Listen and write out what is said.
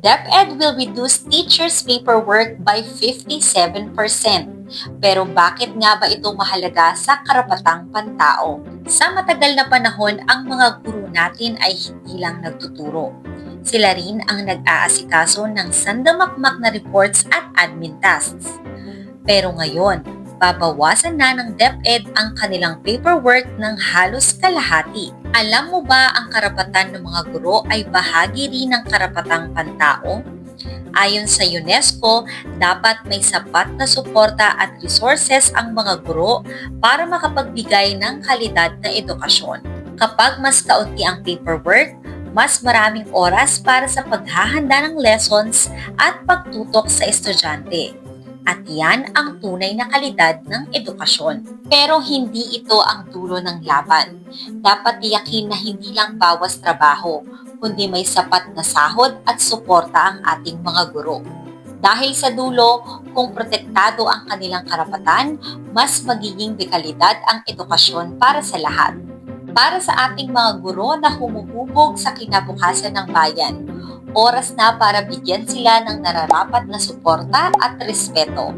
DepEd will reduce teachers' paperwork by 57%. Pero bakit nga ba ito mahalaga sa karapatang pantao? Sa matagal na panahon, ang mga guro natin ay hindi lang nagtuturo. Sila rin ang nag-aasikaso ng sandamakmak na reports at admin tasks. Pero ngayon, babawasan na ng DepEd ang kanilang paperwork ng halos kalahati. Alam mo ba ang karapatan ng mga guro ay bahagi rin ng karapatang pantao? Ayon sa UNESCO, dapat may sapat na suporta at resources ang mga guro para makapagbigay ng kalidad na edukasyon. Kapag mas kaunti ang paperwork, mas maraming oras para sa paghahanda ng lessons at pagtutok sa estudyante. At yan ang tunay na kalidad ng edukasyon. Pero hindi ito ang dulo ng laban. Dapat tiyakin na hindi lang bawas trabaho, kundi may sapat na sahod at suporta ang ating mga guro. Dahil sa dulo, kung protektado ang kanilang karapatan, mas magiging dekalidad ang edukasyon para sa lahat. Para sa ating mga guro na humuhubog sa kinabukasan ng bayan, oras na para bigyan sila ng nararapat na suporta at respeto.